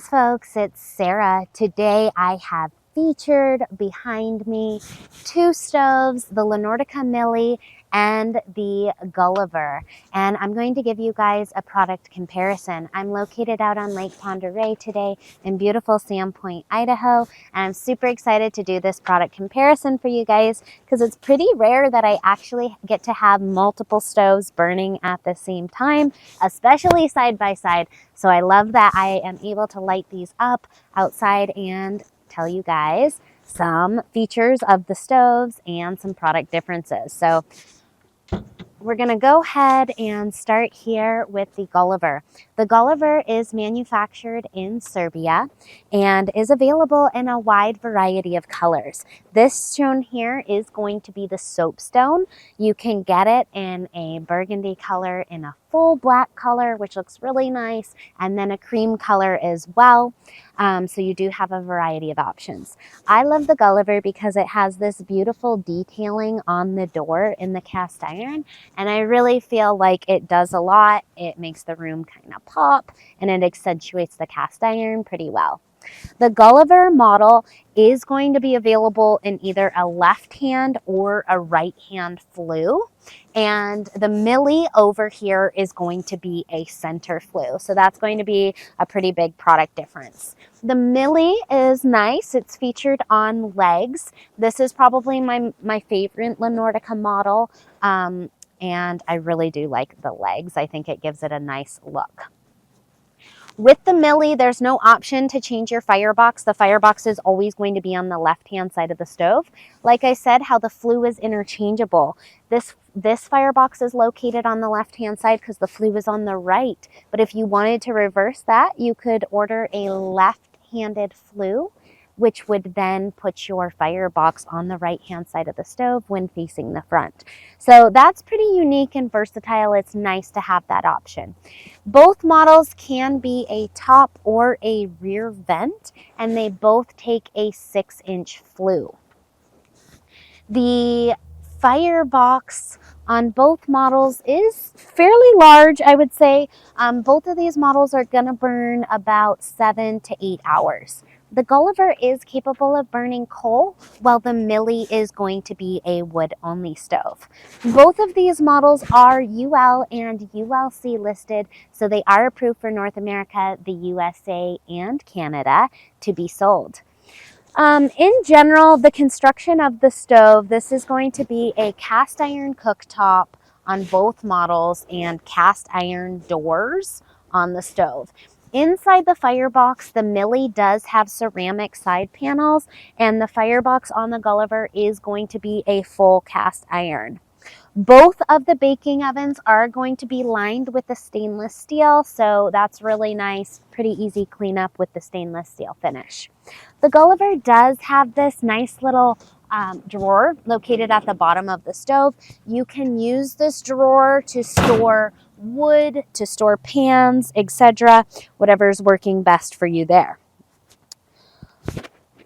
Greetings folks, it's Sarah. Today I have featured behind me two stoves, the Lenortica Millie and the Gulliver. And I'm going to give you guys a product comparison. I'm located out on Lake Pend Oreille today in beautiful Sandpoint, Idaho. And I'm super excited to do this product comparison for you guys because it's pretty rare that I actually get to have multiple stoves burning at the same time, especially side by side. So I love that I am able to light these up outside and tell you guys some features of the stoves and some product differences. So we're going to go ahead and start here with the Guliver. The Guliver is manufactured in Serbia and is available in a wide variety of colors. This shown here is going to be the Soapstone. You can get it in a burgundy color, in a full black color, which looks really nice, and then a cream color as well. So you do have a variety of options. I love the Guliver because it has this beautiful detailing on the door in the cast iron, and I really feel like it does a lot. It makes the room kind of pop, and it accentuates the cast iron pretty well. The Guliver model is going to be available in either a left hand or a right hand flue. And the Millie over here is going to be a center flue. So that's going to be a pretty big product difference. The Millie is nice. It's featured on legs. This is probably my favorite Lenortica model. And I really do like the legs. I think it gives it a nice look. With the Millie, there's no option to change your firebox. The firebox is always going to be on the left-hand side of the stove. Like I said, how the flue is interchangeable. This firebox is located on the left-hand side because the flue is on the right. But if you wanted to reverse that, you could order a left-handed flue, which would then put your firebox on the right-hand side of the stove when facing the front. So that's pretty unique and versatile. It's nice to have that option. Both models can be a top or a rear vent, and they both take a 6-inch flue. The firebox on both models is fairly large, I would say. Both of these models are going to burn about 7 to 8 hours. The Guliver is capable of burning coal, while the Millie is going to be a wood-only stove. Both of these models are UL and ULC listed, so they are approved for North America, the USA, and Canada to be sold. In general, the construction of the stove, this is going to be a cast iron cooktop on both models and cast iron doors on the stove. Inside the firebox, the Millie does have ceramic side panels, and the firebox on the Guliver is going to be a full cast iron. Both of the baking ovens are going to be lined with the stainless steel, so that's really nice, pretty easy cleanup with the stainless steel finish. The Guliver does have this nice little drawer located at the bottom of the stove. You can use this drawer to store wood, to store pans, etc., whatever's working best for you there.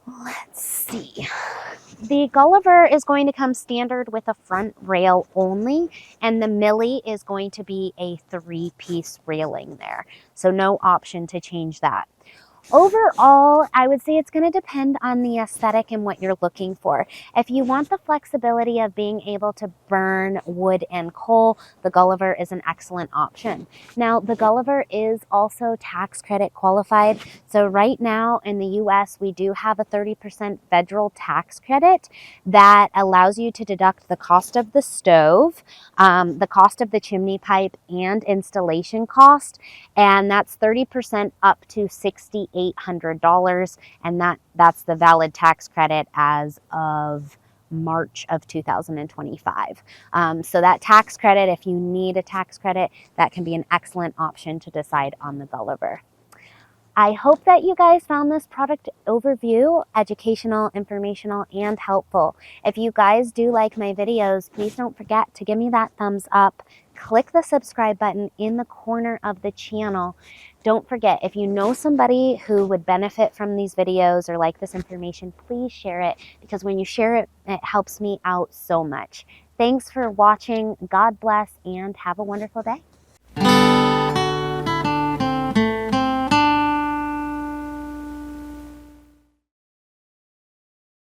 Let's see. The Guliver is going to come standard with a front rail only, and the Millie is going to be a 3-piece railing there, so no option to change that. Overall, I would say it's going to depend on the aesthetic and what you're looking for. If you want the flexibility of being able to burn wood and coal, the Guliver is an excellent option. Now, the Guliver is also tax credit qualified. So right now in the US, we do have a 30% federal tax credit that allows you to deduct the cost of the stove, the cost of the chimney pipe, and installation cost. And that's 30% up to $6,800, and that's the valid tax credit as of March of 2025. So that tax credit, if you need a tax credit, that can be an excellent option to decide on the Guliver. I hope that you guys found this product overview educational, informational, and helpful. If you guys do like my videos, please don't forget to give me that thumbs up. Click the subscribe button in the corner of the channel. Don't forget, if you know somebody who would benefit from these videos or like this information, please share it, because when you share it, it helps me out so much. Thanks for watching. God bless, and have a wonderful day.